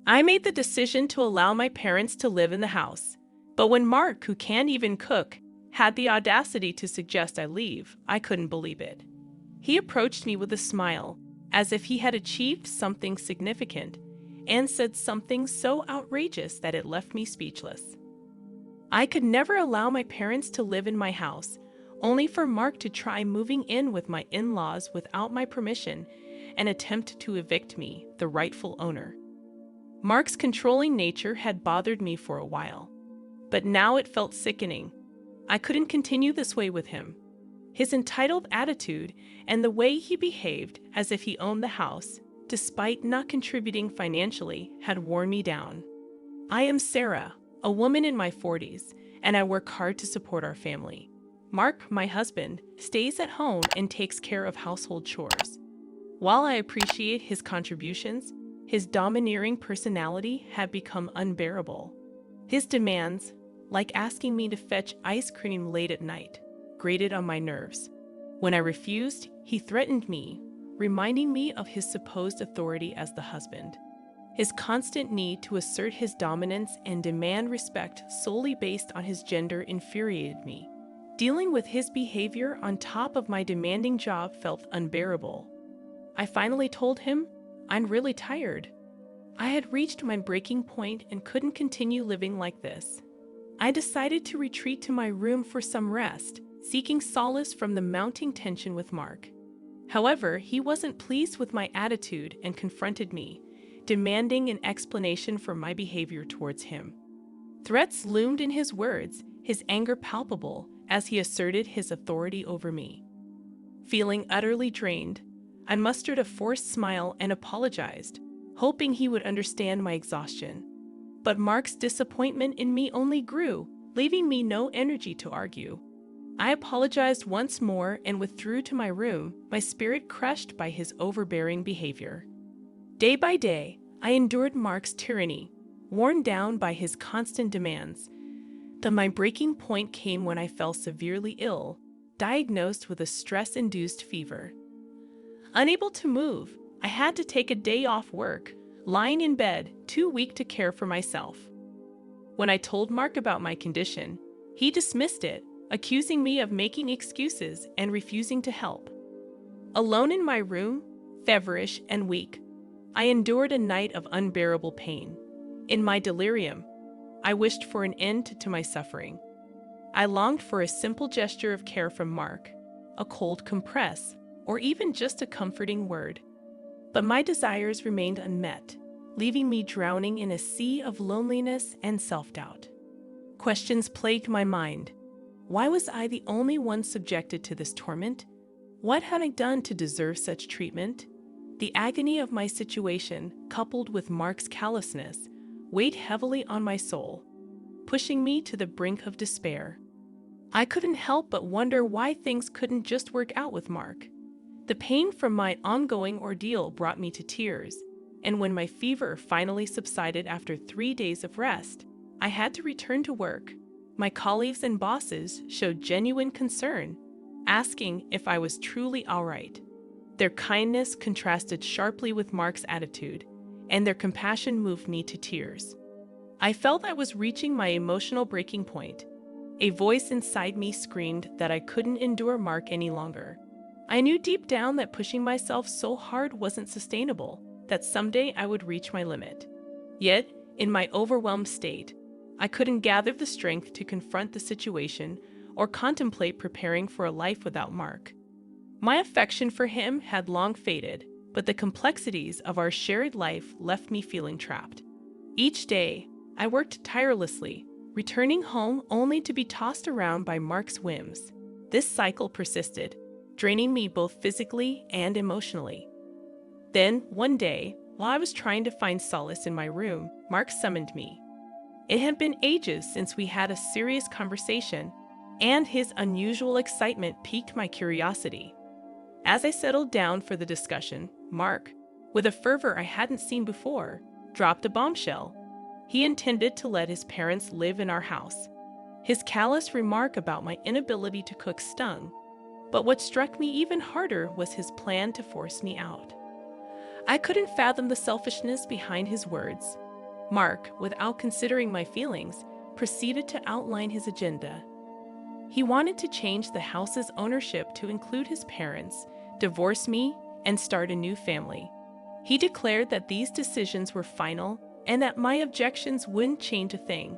I made the decision to allow my parents to live in the house. But when Mark, who can't even cook, had the audacity to suggest I leave, I couldn't believe it. He approached me with a smile, as if he had achieved something significant, and said something so outrageous that it left me speechless. I could never allow my parents to live in my house, only for Mark to try moving in with my in-laws without my permission and attempt to evict me, the rightful owner. Mark's controlling nature had bothered me for a while, but now it felt sickening. I couldn't continue this way with him. His entitled attitude and the way he behaved as if he owned the house, despite not contributing financially, had worn me down. I am Sarah, a woman in my 40s, and I work hard to support our family. Mark, my husband, stays at home and takes care of household chores. While I appreciate his contributions, his domineering personality had become unbearable. His demands, like asking me to fetch ice cream late at night, grated on my nerves. When I refused, he threatened me, reminding me of his supposed authority as the husband. His constant need to assert his dominance and demand respect solely based on his gender infuriated me. Dealing with his behavior on top of my demanding job felt unbearable. I finally told him, I'm really tired. I had reached my breaking point and couldn't continue living like this. I decided to retreat to my room for some rest, seeking solace from the mounting tension with Mark. However, he wasn't pleased with my attitude and confronted me, demanding an explanation for my behavior towards him. Threats loomed in his words, his anger palpable as he asserted his authority over me. Feeling utterly drained, I mustered a forced smile and apologized, hoping he would understand my exhaustion. But Mark's disappointment in me only grew, leaving me no energy to argue. I apologized once more and withdrew to my room, my spirit crushed by his overbearing behavior. Day by day, I endured Mark's tyranny, worn down by his constant demands. Then my breaking point came when I fell severely ill, diagnosed with a stress-induced fever. Unable to move, I had to take a day off work, lying in bed, too weak to care for myself. When I told Mark about my condition, he dismissed it, accusing me of making excuses and refusing to help. Alone in my room, feverish and weak, I endured a night of unbearable pain. In my delirium, I wished for an end to my suffering. I longed for a simple gesture of care from Mark, a cold compress, or even just a comforting word. But my desires remained unmet, leaving me drowning in a sea of loneliness and self-doubt. Questions plagued my mind. Why was I the only one subjected to this torment? What had I done to deserve such treatment? The agony of my situation, coupled with Mark's callousness, weighed heavily on my soul, pushing me to the brink of despair. I couldn't help but wonder why things couldn't just work out with Mark. The pain from my ongoing ordeal brought me to tears, and when my fever finally subsided after 3 days of rest, I had to return to work. My colleagues and bosses showed genuine concern, asking if I was truly all right. Their kindness contrasted sharply with Mark's attitude, and their compassion moved me to tears. I felt I was reaching my emotional breaking point. A voice inside me screamed that I couldn't endure Mark any longer. I knew deep down that pushing myself so hard wasn't sustainable, that someday I would reach my limit. Yet, in my overwhelmed state, I couldn't gather the strength to confront the situation or contemplate preparing for a life without Mark. My affection for him had long faded, but the complexities of our shared life left me feeling trapped. Each day, I worked tirelessly, returning home only to be tossed around by Mark's whims. This cycle persisted, draining me both physically and emotionally. Then, one day, while I was trying to find solace in my room, Mark summoned me. It had been ages since we had a serious conversation, and his unusual excitement piqued my curiosity. As I settled down for the discussion, Mark, with a fervor I hadn't seen before, dropped a bombshell. He intended to let his parents live in our house. His callous remark about my inability to cook stung, but what struck me even harder was his plan to force me out. I couldn't fathom the selfishness behind his words. Mark, without considering my feelings, proceeded to outline his agenda. He wanted to change the house's ownership to include his parents, divorce me, and start a new family. He declared that these decisions were final and that my objections wouldn't change a thing.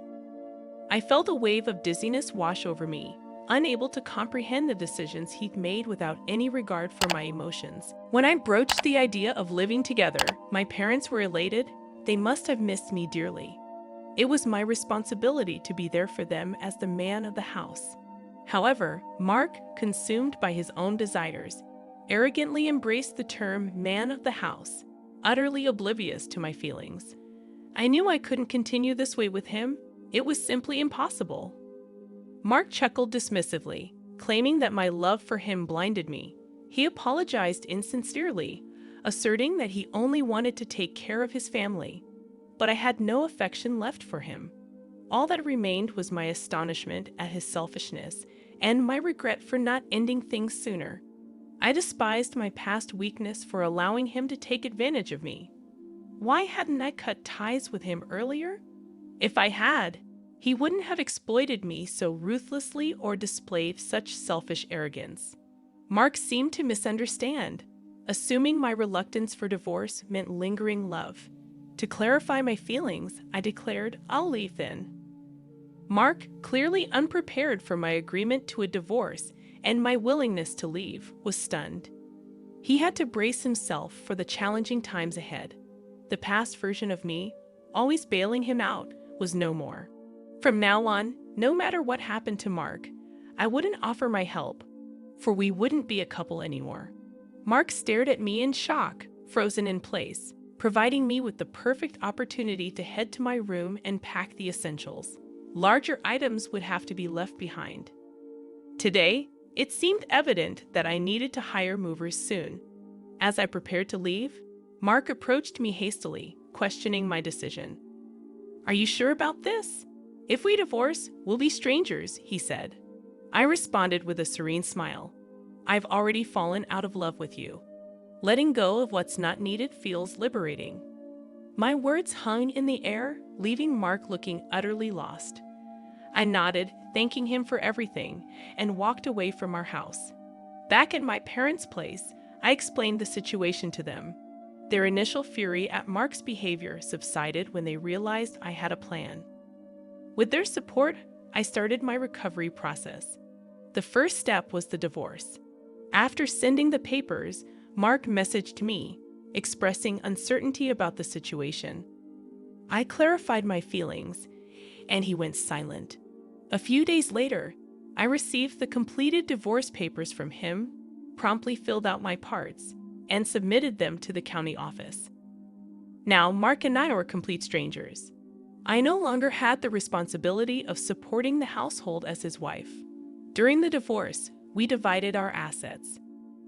I felt a wave of dizziness wash over me, unable to comprehend the decisions he'd made without any regard for my emotions. When I broached the idea of living together, my parents were elated. They must have missed me dearly. It was my responsibility to be there for them as the man of the house. However, Mark, consumed by his own desires, arrogantly embraced the term man of the house, utterly oblivious to my feelings. I knew I couldn't continue this way with him. It was simply impossible. Mark chuckled dismissively, claiming that my love for him blinded me. He apologized insincerely, asserting that he only wanted to take care of his family. But I had no affection left for him. All that remained was my astonishment at his selfishness and my regret for not ending things sooner. I despised my past weakness for allowing him to take advantage of me. Why hadn't I cut ties with him earlier? If I had, he wouldn't have exploited me so ruthlessly or displayed such selfish arrogance. Mark seemed to misunderstand, assuming my reluctance for divorce meant lingering love. To clarify my feelings, I declared, "I'll leave then." Mark, clearly unprepared for my agreement to a divorce and my willingness to leave, was stunned. He had to brace himself for the challenging times ahead. The past version of me, always bailing him out, was no more. From now on, no matter what happened to Mark, I wouldn't offer my help, for we wouldn't be a couple anymore. Mark stared at me in shock, frozen in place, providing me with the perfect opportunity to head to my room and pack the essentials. Larger items would have to be left behind. Today, it seemed evident that I needed to hire movers soon. As I prepared to leave, Mark approached me hastily, questioning my decision. "Are you sure about this? If we divorce, we'll be strangers," he said. I responded with a serene smile. "I've already fallen out of love with you. Letting go of what's not needed feels liberating." My words hung in the air, leaving Mark looking utterly lost. I nodded, thanking him for everything, and walked away from our house. Back at my parents' place, I explained the situation to them. Their initial fury at Mark's behavior subsided when they realized I had a plan. With their support, I started my recovery process. The first step was the divorce. After sending the papers, Mark messaged me, expressing uncertainty about the situation. I clarified my feelings, and he went silent. A few days later, I received the completed divorce papers from him, promptly filled out my parts, and submitted them to the county office. Now, Mark and I were complete strangers. I no longer had the responsibility of supporting the household as his wife. During the divorce, we divided our assets.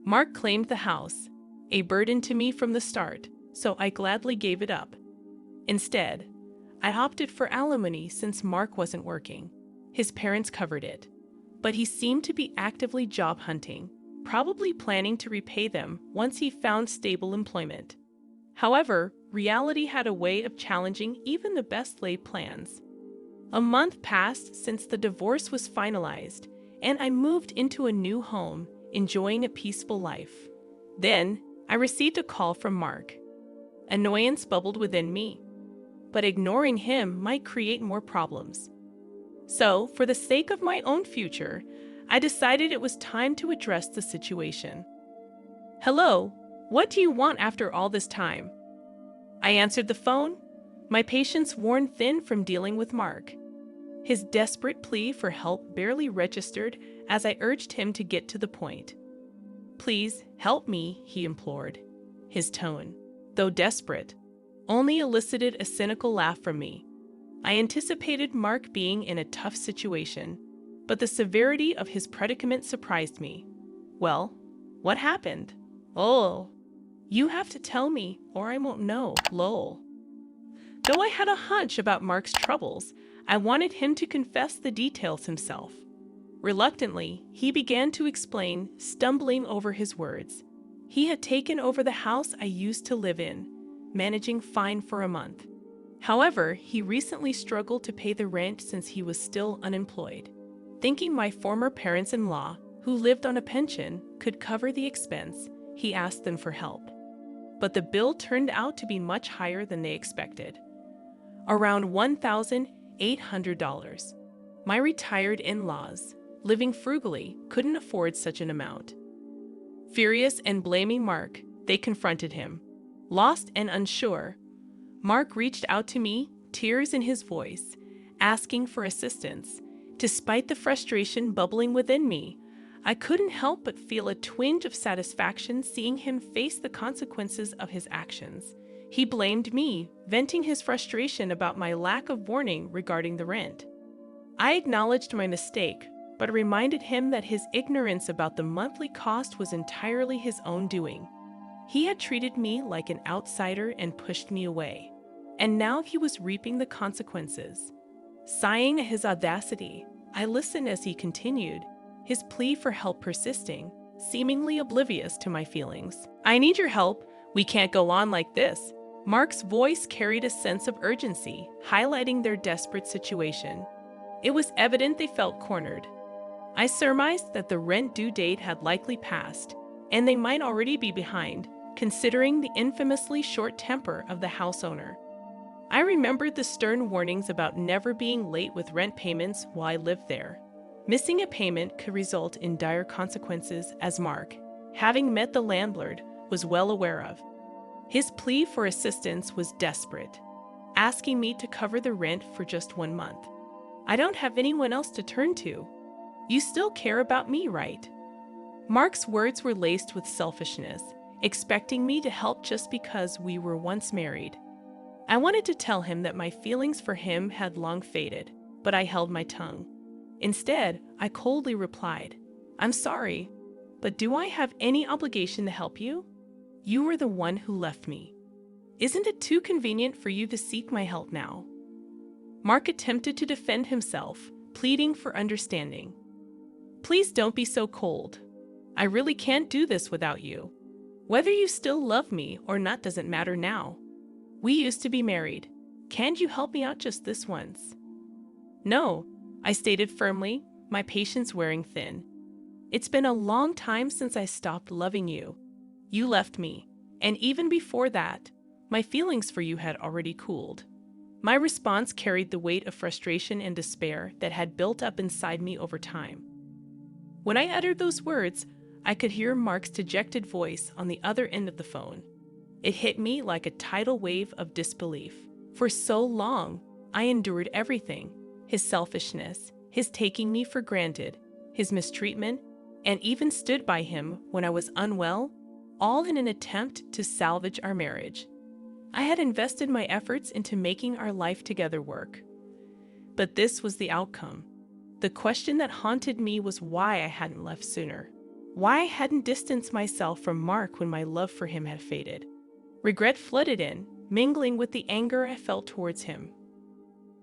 Mark claimed the house, a burden to me from the start, so I gladly gave it up. Instead, I opted for alimony since Mark wasn't working. His parents covered it, but he seemed to be actively job hunting, probably planning to repay them once he found stable employment. However, reality had a way of challenging even the best laid plans. A month passed since the divorce was finalized, and I moved into a new home, enjoying a peaceful life. Then, I received a call from Mark. Annoyance bubbled within me, but ignoring him might create more problems. So, for the sake of my own future, I decided it was time to address the situation. "Hello, what do you want after all this time?" I answered the phone, my patience worn thin from dealing with Mark. His desperate plea for help barely registered as I urged him to get to the point. "Please, help me," he implored. His tone, though desperate, only elicited a cynical laugh from me. I anticipated Mark being in a tough situation, but the severity of his predicament surprised me. "Well, what happened?" "Oh, you have to tell me or I won't know, lol." Though I had a hunch about Mark's troubles, I wanted him to confess the details himself. Reluctantly, he began to explain, stumbling over his words. He had taken over the house I used to live in, managing fine for a month. However, he recently struggled to pay the rent since he was still unemployed. Thinking my former parents-in-law, who lived on a pension, could cover the expense, he asked them for help. But the bill turned out to be much higher than they expected, around $1,800. My retired in-laws, living frugally, couldn't afford such an amount. Furious and blaming Mark, they confronted him. Lost and unsure, Mark reached out to me, tears in his voice, asking for assistance. Despite the frustration bubbling within me, I couldn't help but feel a twinge of satisfaction seeing him face the consequences of his actions. He blamed me, venting his frustration about my lack of warning regarding the rent. I acknowledged my mistake, but reminded him that his ignorance about the monthly cost was entirely his own doing. He had treated me like an outsider and pushed me away, and now he was reaping the consequences. Sighing at his audacity, I listened as he continued, his plea for help persisting, seemingly oblivious to my feelings. "I need your help. We can't go on like this." Mark's voice carried a sense of urgency, highlighting their desperate situation. It was evident they felt cornered. I surmised that the rent due date had likely passed, and they might already be behind, considering the infamously short temper of the house owner. I remembered the stern warnings about never being late with rent payments while I lived there. Missing a payment could result in dire consequences, as Mark, having met the landlord, was well aware of. His plea for assistance was desperate, asking me to cover the rent for just 1 month. "I don't have anyone else to turn to. You still care about me, right?" Mark's words were laced with selfishness, expecting me to help just because we were once married. I wanted to tell him that my feelings for him had long faded, but I held my tongue. Instead, I coldly replied, "I'm sorry, but do I have any obligation to help you? You were the one who left me. Isn't it too convenient for you to seek my help now?" Mark attempted to defend himself, pleading for understanding. "Please don't be so cold. I really can't do this without you. Whether you still love me or not doesn't matter now. We used to be married. Can't you help me out just this once?" "No," I stated firmly, my patience wearing thin. "It's been a long time since I stopped loving you. You left me, and even before that, my feelings for you had already cooled." My response carried the weight of frustration and despair that had built up inside me over time. When I uttered those words, I could hear Mark's dejected voice on the other end of the phone. It hit me like a tidal wave of disbelief. For so long, I endured everything: his selfishness, his taking me for granted, his mistreatment, and even stood by him when I was unwell, all in an attempt to salvage our marriage. I had invested my efforts into making our life together work. But this was the outcome. The question that haunted me was why I hadn't left sooner. Why I hadn't distanced myself from Mark when my love for him had faded. Regret flooded in, mingling with the anger I felt towards him.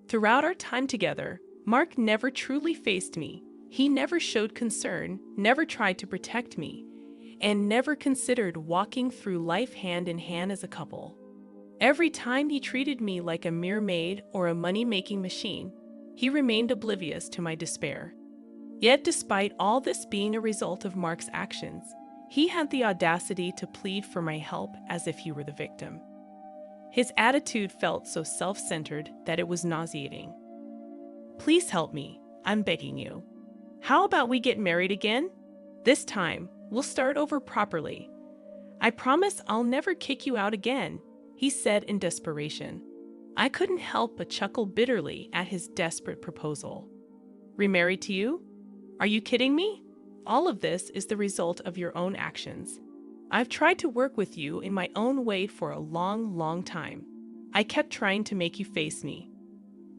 Throughout our time together, Mark never truly faced me. He never showed concern, never tried to protect me, and never considered walking through life hand in hand as a couple. Every time he treated me like a mere maid or a money-making machine, he remained oblivious to my despair. Yet despite all this being a result of Mark's actions, he had the audacity to plead for my help as if he were the victim. His attitude felt so self-centered that it was nauseating. "Please help me, I'm begging you. How about we get married again? This time, we'll start over properly. I promise I'll never kick you out again," he said in desperation. I couldn't help but chuckle bitterly at his desperate proposal. "Remarried to you? Are you kidding me? All of this is the result of your own actions. I've tried to work with you in my own way for a long, long time. I kept trying to make you face me.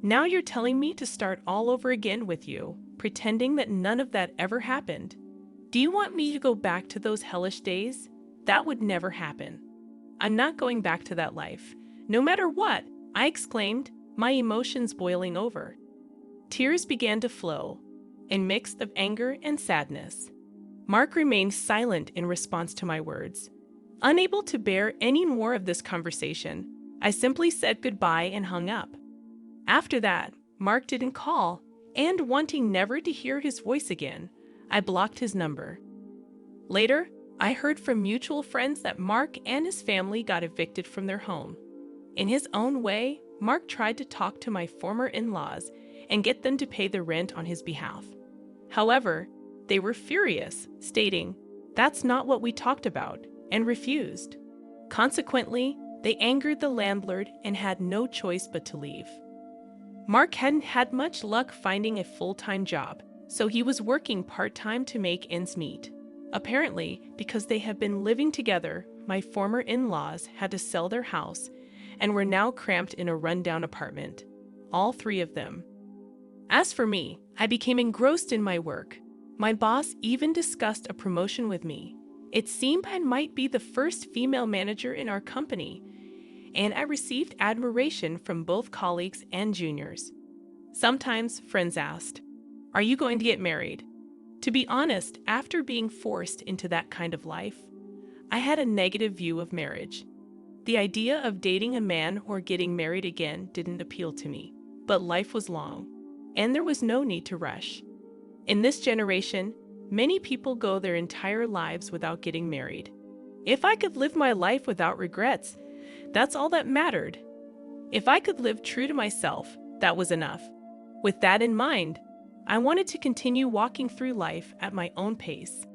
Now you're telling me to start all over again with you, pretending that none of that ever happened. Do you want me to go back to those hellish days? That would never happen. I'm not going back to that life, no matter what," I exclaimed, my emotions boiling over. Tears began to flow, a mix of anger and sadness. Mark remained silent in response to my words. Unable to bear any more of this conversation, I simply said goodbye and hung up. After that, Mark didn't call, and wanting never to hear his voice again, I blocked his number. Later, I heard from mutual friends that Mark and his family got evicted from their home. In his own way, Mark tried to talk to my former in-laws and get them to pay the rent on his behalf. However, they were furious, stating, "That's not what we talked about," and refused. Consequently, they angered the landlord and had no choice but to leave. Mark hadn't had much luck finding a full-time job, so he was working part-time to make ends meet. Apparently, because they have been living together, my former in-laws had to sell their house and were now cramped in a rundown apartment. All three of them. As for me, I became engrossed in my work. My boss even discussed a promotion with me. It seemed I might be the first female manager in our company, and I received admiration from both colleagues and juniors. Sometimes friends asked, "Are you going to get married?" To be honest, after being forced into that kind of life, I had a negative view of marriage. The idea of dating a man or getting married again didn't appeal to me, but life was long, and there was no need to rush. In this generation, many people go their entire lives without getting married. If I could live my life without regrets, that's all that mattered. If I could live true to myself, that was enough. With that in mind, I wanted to continue walking through life at my own pace.